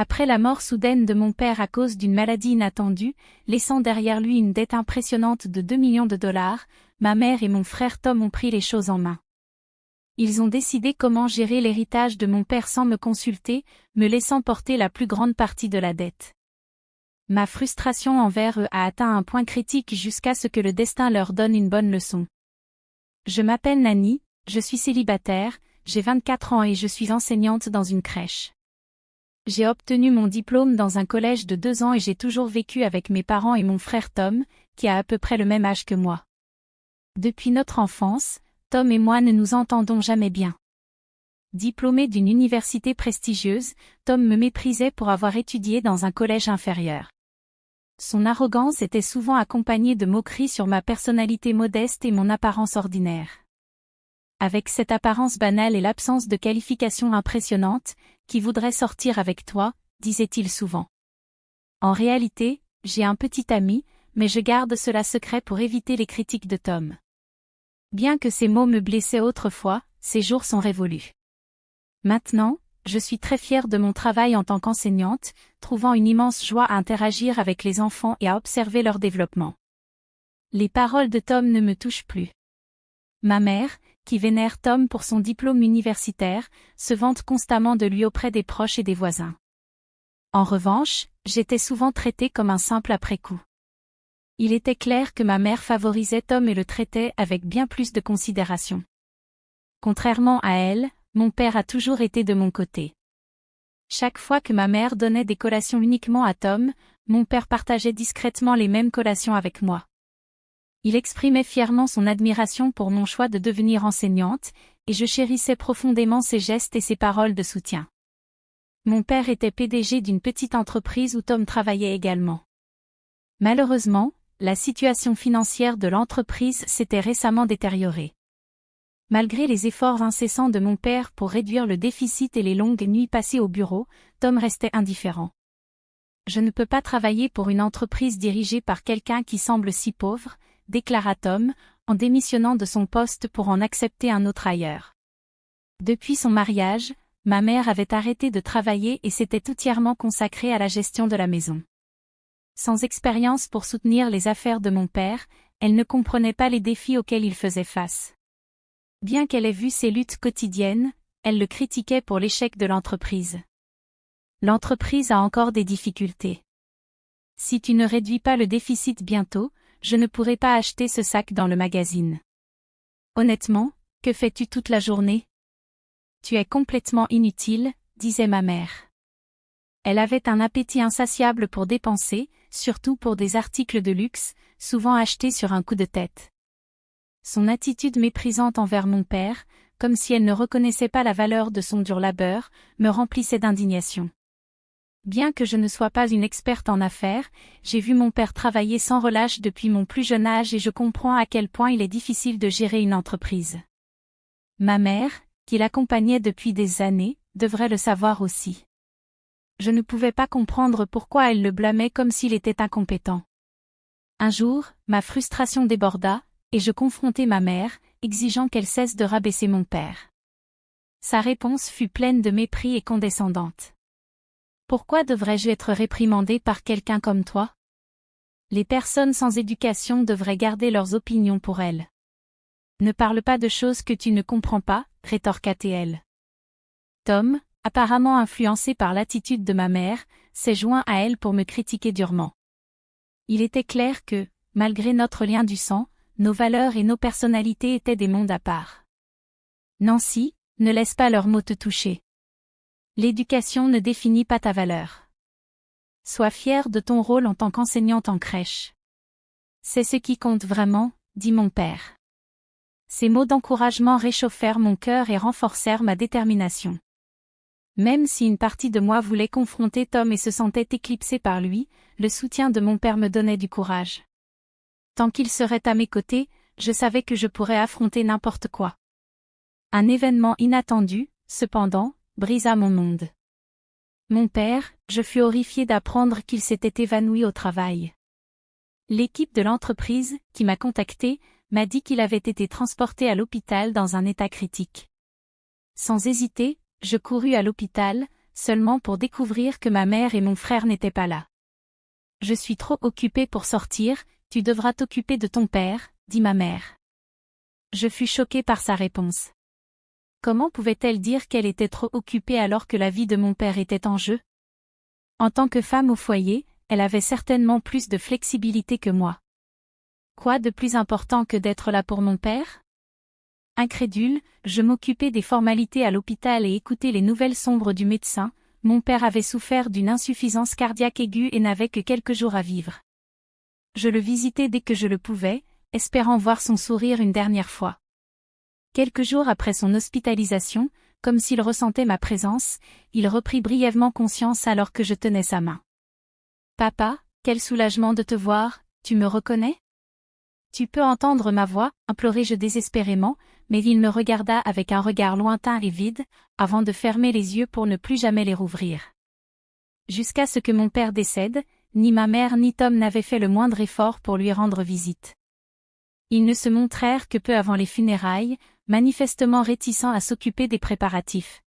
Après la mort soudaine de mon père à cause d'une maladie inattendue, laissant derrière lui une dette impressionnante de 2 millions de dollars, ma mère et mon frère Tom ont pris les choses en main. Ils ont décidé comment gérer l'héritage de mon père sans me consulter, me laissant porter la plus grande partie de la dette. Ma frustration envers eux a atteint un point critique jusqu'à ce que le destin leur donne une bonne leçon. Je m'appelle Nani, je suis célibataire, j'ai 24 ans et je suis enseignante dans une crèche. J'ai obtenu mon diplôme dans un collège de 2 ans et j'ai toujours vécu avec mes parents et mon frère Tom, qui a à peu près le même âge que moi. Depuis notre enfance, Tom et moi ne nous entendons jamais bien. Diplômé d'une université prestigieuse, Tom me méprisait pour avoir étudié dans un collège inférieur. Son arrogance était souvent accompagnée de moqueries sur ma personnalité modeste et mon apparence ordinaire. Avec cette apparence banale et l'absence de qualifications impressionnantes, qui voudrait sortir avec toi, disait-il souvent. En réalité, j'ai un petit ami, mais je garde cela secret pour éviter les critiques de Tom. Bien que ces mots me blessaient autrefois, ces jours sont révolus. Maintenant, je suis très fière de mon travail en tant qu'enseignante, trouvant une immense joie à interagir avec les enfants et à observer leur développement. Les paroles de Tom ne me touchent plus. Ma mère, qui vénère Tom pour son diplôme universitaire, se vante constamment de lui auprès des proches et des voisins. En revanche, j'étais souvent traitée comme un simple après-coup. Il était clair que ma mère favorisait Tom et le traitait avec bien plus de considération. Contrairement à elle, mon père a toujours été de mon côté. Chaque fois que ma mère donnait des collations uniquement à Tom, mon père partageait discrètement les mêmes collations avec moi. Il exprimait fièrement son admiration pour mon choix de devenir enseignante, et je chérissais profondément ses gestes et ses paroles de soutien. Mon père était PDG d'une petite entreprise où Tom travaillait également. Malheureusement, la situation financière de l'entreprise s'était récemment détériorée. Malgré les efforts incessants de mon père pour réduire le déficit et les longues nuits passées au bureau, Tom restait indifférent. Je ne peux pas travailler pour une entreprise dirigée par quelqu'un qui semble si pauvre, déclara Tom, en démissionnant de son poste pour en accepter un autre ailleurs. Depuis son mariage, ma mère avait arrêté de travailler et s'était entièrement consacrée à la gestion de la maison. Sans expérience pour soutenir les affaires de mon père, elle ne comprenait pas les défis auxquels il faisait face. Bien qu'elle ait vu ses luttes quotidiennes, elle le critiquait pour l'échec de l'entreprise. L'entreprise a encore des difficultés. Si tu ne réduis pas le déficit bientôt, je ne pourrai pas acheter ce sac dans le magazine. Honnêtement, que fais-tu toute la journée? Tu es complètement inutile, disait ma mère. Elle avait un appétit insatiable pour dépenser, surtout pour des articles de luxe, souvent achetés sur un coup de tête. Son attitude méprisante envers mon père, comme si elle ne reconnaissait pas la valeur de son dur labeur, me remplissait d'indignation. Bien que je ne sois pas une experte en affaires, j'ai vu mon père travailler sans relâche depuis mon plus jeune âge et je comprends à quel point il est difficile de gérer une entreprise. Ma mère, qui l'accompagnait depuis des années, devrait le savoir aussi. Je ne pouvais pas comprendre pourquoi elle le blâmait comme s'il était incompétent. Un jour, ma frustration déborda, et je confrontai ma mère, exigeant qu'elle cesse de rabaisser mon père. Sa réponse fut pleine de mépris et condescendante. Pourquoi devrais-je être réprimandée par quelqu'un comme toi? Les personnes sans éducation devraient garder leurs opinions pour elles. Ne parle pas de choses que tu ne comprends pas, rétorqua-t-elle. Tom, apparemment influencé par l'attitude de ma mère, s'est joint à elle pour me critiquer durement. Il était clair que, malgré notre lien du sang, nos valeurs et nos personnalités étaient des mondes à part. Nancy, ne laisse pas leurs mots te toucher. L'éducation ne définit pas ta valeur. Sois fière de ton rôle en tant qu'enseignante en crèche. C'est ce qui compte vraiment, dit mon père. Ces mots d'encouragement réchauffèrent mon cœur et renforcèrent ma détermination. Même si une partie de moi voulait confronter Tom et se sentait éclipsée par lui, le soutien de mon père me donnait du courage. Tant qu'il serait à mes côtés, je savais que je pourrais affronter n'importe quoi. Un événement inattendu, cependant, brisa mon monde. Mon père, je fus horrifiée d'apprendre qu'il s'était évanoui au travail. L'équipe de l'entreprise, qui m'a contacté, m'a dit qu'il avait été transporté à l'hôpital dans un état critique. Sans hésiter, je courus à l'hôpital, seulement pour découvrir que ma mère et mon frère n'étaient pas là. Je suis trop occupée pour sortir, tu devras t'occuper de ton père, dit ma mère. Je fus choquée par sa réponse. Comment pouvait-elle dire qu'elle était trop occupée alors que la vie de mon père était en jeu? En tant que femme au foyer, elle avait certainement plus de flexibilité que moi. Quoi de plus important que d'être là pour mon père? Incrédule, je m'occupais des formalités à l'hôpital et écoutais les nouvelles sombres du médecin. Mon père avait souffert d'une insuffisance cardiaque aiguë et n'avait que quelques jours à vivre. Je le visitais dès que je le pouvais, espérant voir son sourire une dernière fois. Quelques jours après son hospitalisation, comme s'il ressentait ma présence, il reprit brièvement conscience alors que je tenais sa main. « Papa, quel soulagement de te voir, tu me reconnais ? » « Tu peux entendre ma voix » implorai-je désespérément, mais il me regarda avec un regard lointain et vide, avant de fermer les yeux pour ne plus jamais les rouvrir. Jusqu'à ce que mon père décède, ni ma mère ni Tom n'avaient fait le moindre effort pour lui rendre visite. Ils ne se montrèrent que peu avant les funérailles, manifestement réticents à s'occuper des préparatifs.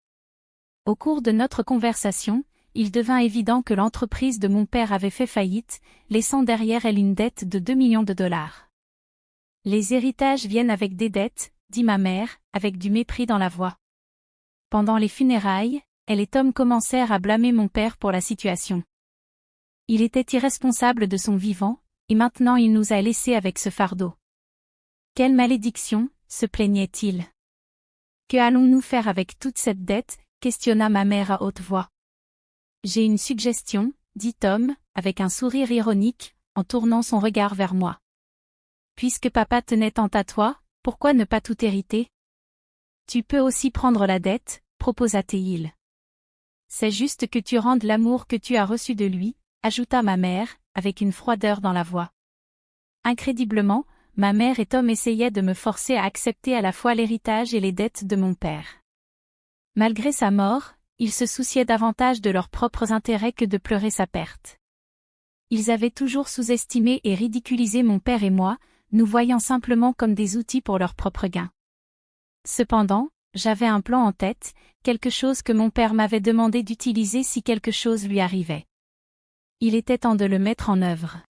Au cours de notre conversation, il devint évident que l'entreprise de mon père avait fait faillite, laissant derrière elle une dette de 2 millions de dollars. « Les héritages viennent avec des dettes », dit ma mère, avec du mépris dans la voix. Pendant les funérailles, elle et Tom commencèrent à blâmer mon père pour la situation. Il était irresponsable de son vivant, et maintenant il nous a laissés avec ce fardeau. Quelle malédiction, se plaignait-il. Que allons-nous faire avec toute cette dette, questionna ma mère à haute voix. J'ai une suggestion, dit Tom, avec un sourire ironique, en tournant son regard vers moi. Puisque papa tenait tant à toi, pourquoi ne pas tout hériter? Tu peux aussi prendre la dette, proposa-t-il. C'est juste que tu rendes l'amour que tu as reçu de lui, ajouta ma mère, avec une froideur dans la voix. Incrédiblement, ma mère et Tom essayaient de me forcer à accepter à la fois l'héritage et les dettes de mon père. Malgré sa mort, ils se souciaient davantage de leurs propres intérêts que de pleurer sa perte. Ils avaient toujours sous-estimé et ridiculisé mon père et moi, nous voyant simplement comme des outils pour leur propre gain. Cependant, j'avais un plan en tête, quelque chose que mon père m'avait demandé d'utiliser si quelque chose lui arrivait. Il était temps de le mettre en œuvre.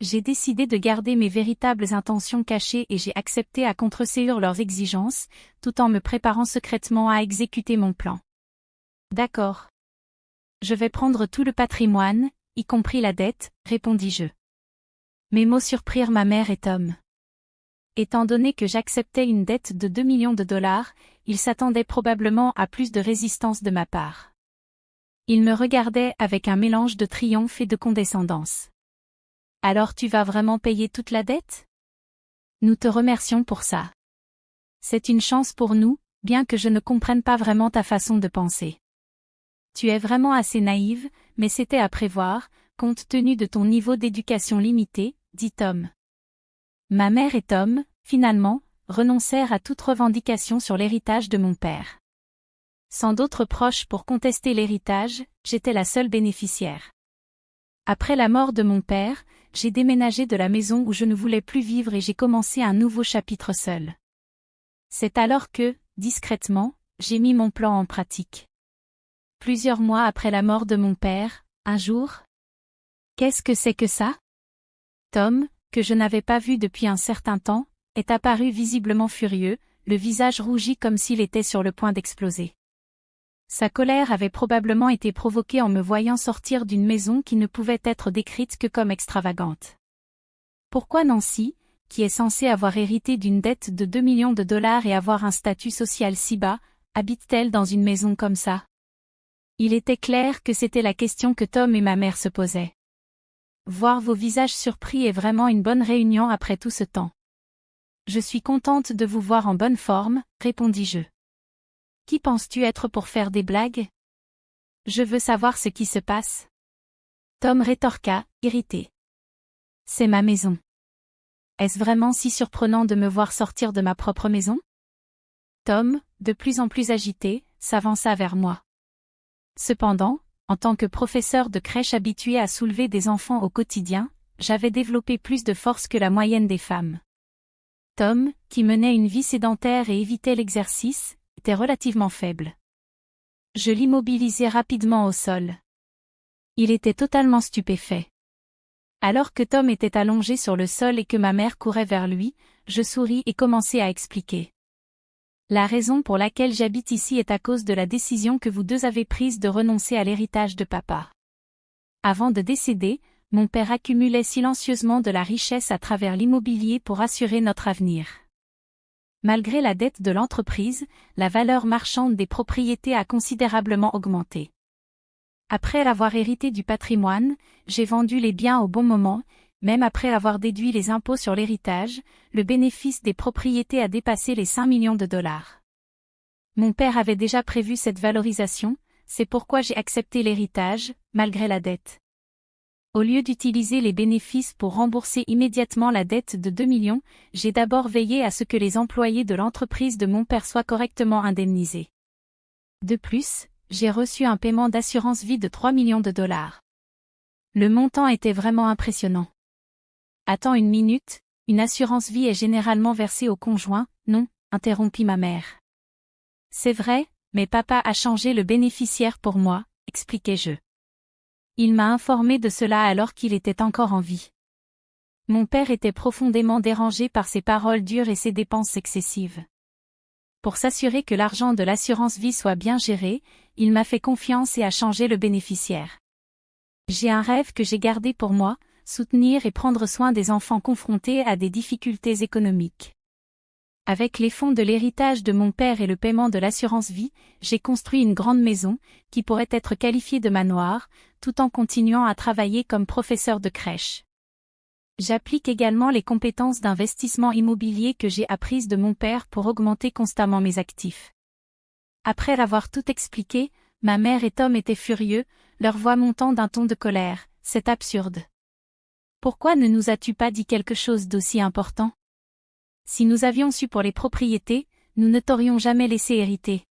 J'ai décidé de garder mes véritables intentions cachées et j'ai accepté à contreséur leurs exigences, tout en me préparant secrètement à exécuter mon plan. D'accord. Je vais prendre tout le patrimoine, y compris la dette, répondis-je. Mes mots surprirent ma mère et Tom. Étant donné que j'acceptais une dette de 2 millions de dollars, ils s'attendaient probablement à plus de résistance de ma part. Ils me regardaient avec un mélange de triomphe et de condescendance. « Alors tu vas vraiment payer toute la dette? Nous te remercions pour ça. C'est une chance pour nous, bien que je ne comprenne pas vraiment ta façon de penser. Tu es vraiment assez naïve, mais c'était à prévoir, compte tenu de ton niveau d'éducation limité, dit Tom. Ma mère et Tom, finalement, renoncèrent à toute revendication sur l'héritage de mon père. Sans d'autres proches pour contester l'héritage, j'étais la seule bénéficiaire. Après la mort de mon père, j'ai déménagé de la maison où je ne voulais plus vivre et j'ai commencé un nouveau chapitre seul. C'est alors que, discrètement, j'ai mis mon plan en pratique. Plusieurs mois après la mort de mon père, un jour. Qu'est-ce que c'est que ça? Tom, que je n'avais pas vu depuis un certain temps, est apparu visiblement furieux, le visage rougi comme s'il était sur le point d'exploser. Sa colère avait probablement été provoquée en me voyant sortir d'une maison qui ne pouvait être décrite que comme extravagante. Pourquoi Nancy, qui est censée avoir hérité d'une dette de 2 millions de dollars et avoir un statut social si bas, habite-t-elle dans une maison comme ça? Il était clair que c'était la question que Tom et ma mère se posaient. Voir vos visages surpris est vraiment une bonne réunion après tout ce temps. Je suis contente de vous voir en bonne forme, répondis-je. Qui penses-tu être pour faire des blagues? Je veux savoir ce qui se passe. Tom rétorqua, irrité. C'est ma maison. Est-ce vraiment si surprenant de me voir sortir de ma propre maison? Tom, de plus en plus agité, s'avança vers moi. Cependant, en tant que professeur de crèche habitué à soulever des enfants au quotidien, j'avais développé plus de force que la moyenne des femmes. Tom, qui menait une vie sédentaire et évitait l'exercice, était relativement faible. Je l'immobilisai rapidement au sol. Il était totalement stupéfait. Alors que Tom était allongé sur le sol et que ma mère courait vers lui, je souris et commençai à expliquer. La raison pour laquelle j'habite ici est à cause de la décision que vous deux avez prise de renoncer à l'héritage de papa. Avant de décéder, mon père accumulait silencieusement de la richesse à travers l'immobilier pour assurer notre avenir. Malgré la dette de l'entreprise, la valeur marchande des propriétés a considérablement augmenté. Après avoir hérité du patrimoine, j'ai vendu les biens au bon moment, même après avoir déduit les impôts sur l'héritage, le bénéfice des propriétés a dépassé les 5 millions de dollars. Mon père avait déjà prévu cette valorisation, c'est pourquoi j'ai accepté l'héritage, malgré la dette. Au lieu d'utiliser les bénéfices pour rembourser immédiatement la dette de 2 millions, j'ai d'abord veillé à ce que les employés de l'entreprise de mon père soient correctement indemnisés. De plus, j'ai reçu un paiement d'assurance vie de 3 millions de dollars. Le montant était vraiment impressionnant. Attends une minute, une assurance vie est généralement versée au conjoint, non, interrompit ma mère. C'est vrai, mais papa a changé le bénéficiaire pour moi, expliquai-je. Il m'a informé de cela alors qu'il était encore en vie. Mon père était profondément dérangé par ses paroles dures et ses dépenses excessives. Pour s'assurer que l'argent de l'assurance vie soit bien géré, il m'a fait confiance et a changé le bénéficiaire. J'ai un rêve que j'ai gardé pour moi, soutenir et prendre soin des enfants confrontés à des difficultés économiques. Avec les fonds de l'héritage de mon père et le paiement de l'assurance vie, j'ai construit une grande maison, qui pourrait être qualifiée de manoir, tout en continuant à travailler comme professeur de crèche. J'applique également les compétences d'investissement immobilier que j'ai apprises de mon père pour augmenter constamment mes actifs. Après avoir tout expliqué, ma mère et Tom étaient furieux, leur voix montant d'un ton de colère. C'est absurde. Pourquoi ne nous as-tu pas dit quelque chose d'aussi important? Si nous avions su pour les propriétés, nous ne t'aurions jamais laissé hériter.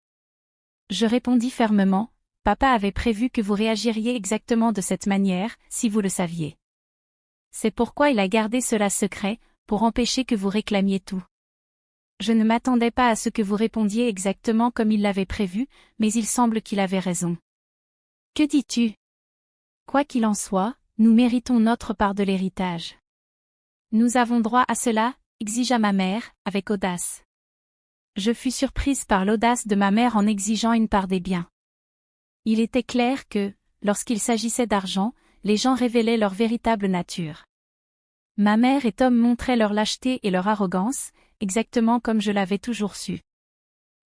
Je répondis fermement, papa avait prévu que vous réagiriez exactement de cette manière, si vous le saviez. C'est pourquoi il a gardé cela secret, pour empêcher que vous réclamiez tout. Je ne m'attendais pas à ce que vous répondiez exactement comme il l'avait prévu, mais il semble qu'il avait raison. Que dis-tu? Quoi qu'il en soit, nous méritons notre part de l'héritage. Nous avons droit à cela, exigea ma mère, avec audace. Je fus surprise par l'audace de ma mère en exigeant une part des biens. Il était clair que, lorsqu'il s'agissait d'argent, les gens révélaient leur véritable nature. Ma mère et Tom montraient leur lâcheté et leur arrogance, exactement comme je l'avais toujours su.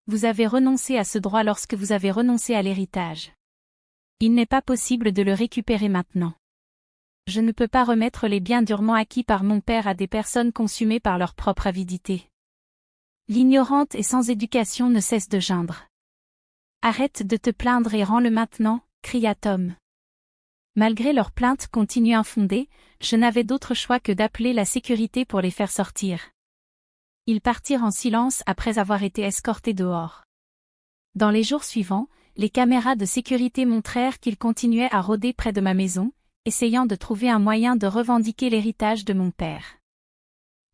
Vous avez renoncé à ce droit lorsque vous avez renoncé à l'héritage. Il n'est pas possible de le récupérer maintenant. Je ne peux pas remettre les biens durement acquis par mon père à des personnes consumées par leur propre avidité. L'ignorante et sans éducation ne cesse de geindre. Arrête de te plaindre et rends-le maintenant, cria Tom. Malgré leurs plaintes continues infondées, je n'avais d'autre choix que d'appeler la sécurité pour les faire sortir. Ils partirent en silence après avoir été escortés dehors. Dans les jours suivants, les caméras de sécurité montrèrent qu'ils continuaient à rôder près de ma maison, essayant de trouver un moyen de revendiquer l'héritage de mon père.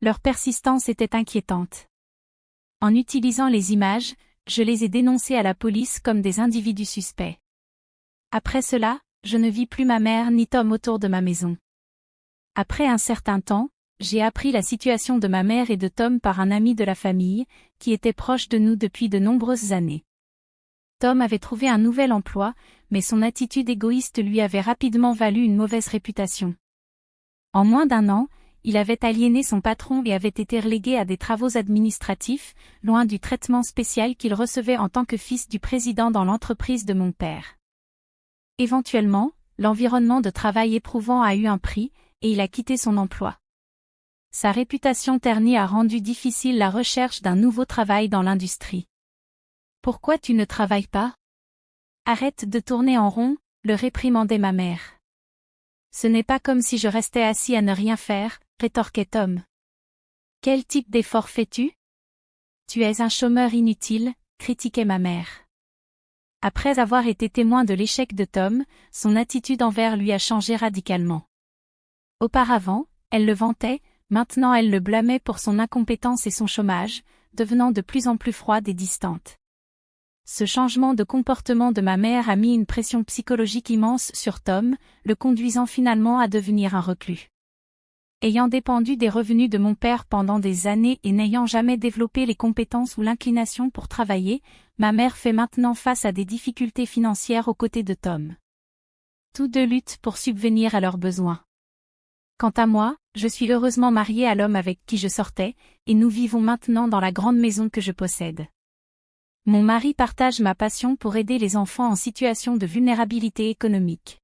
Leur persistance était inquiétante. En utilisant les images, je les ai dénoncés à la police comme des individus suspects. Après cela, je ne vis plus ma mère ni Tom autour de ma maison. Après un certain temps, j'ai appris la situation de ma mère et de Tom par un ami de la famille, qui était proche de nous depuis de nombreuses années. Tom avait trouvé un nouvel emploi, mais son attitude égoïste lui avait rapidement valu une mauvaise réputation. En moins d'un an, il avait aliéné son patron et avait été relégué à des travaux administratifs, loin du traitement spécial qu'il recevait en tant que fils du président dans l'entreprise de mon père. Éventuellement, l'environnement de travail éprouvant a eu un prix, et il a quitté son emploi. Sa réputation ternie a rendu difficile la recherche d'un nouveau travail dans l'industrie. Pourquoi tu ne travailles pas? Arrête de tourner en rond, le réprimandait ma mère. Ce n'est pas comme si je restais assis à ne rien faire, rétorquait Tom. Quel type d'effort fais-tu? Tu es un chômeur inutile, critiquait ma mère. Après avoir été témoin de l'échec de Tom, son attitude envers lui a changé radicalement. Auparavant, elle le vantait, maintenant elle le blâmait pour son incompétence et son chômage, devenant de plus en plus froide et distante. Ce changement de comportement de ma mère a mis une pression psychologique immense sur Tom, le conduisant finalement à devenir un reclus. Ayant dépendu des revenus de mon père pendant des années et n'ayant jamais développé les compétences ou l'inclination pour travailler, ma mère fait maintenant face à des difficultés financières aux côtés de Tom. Tous deux luttent pour subvenir à leurs besoins. Quant à moi, je suis heureusement mariée à l'homme avec qui je sortais, et nous vivons maintenant dans la grande maison que je possède. Mon mari partage ma passion pour aider les enfants en situation de vulnérabilité économique.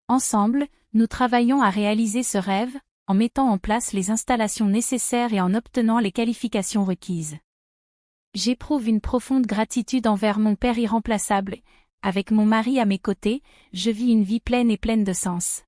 Ensemble, nous travaillons à réaliser ce rêve, en mettant en place les installations nécessaires et en obtenant les qualifications requises. J'éprouve une profonde gratitude envers mon père irremplaçable. Avec mon mari à mes côtés, je vis une vie pleine et pleine de sens.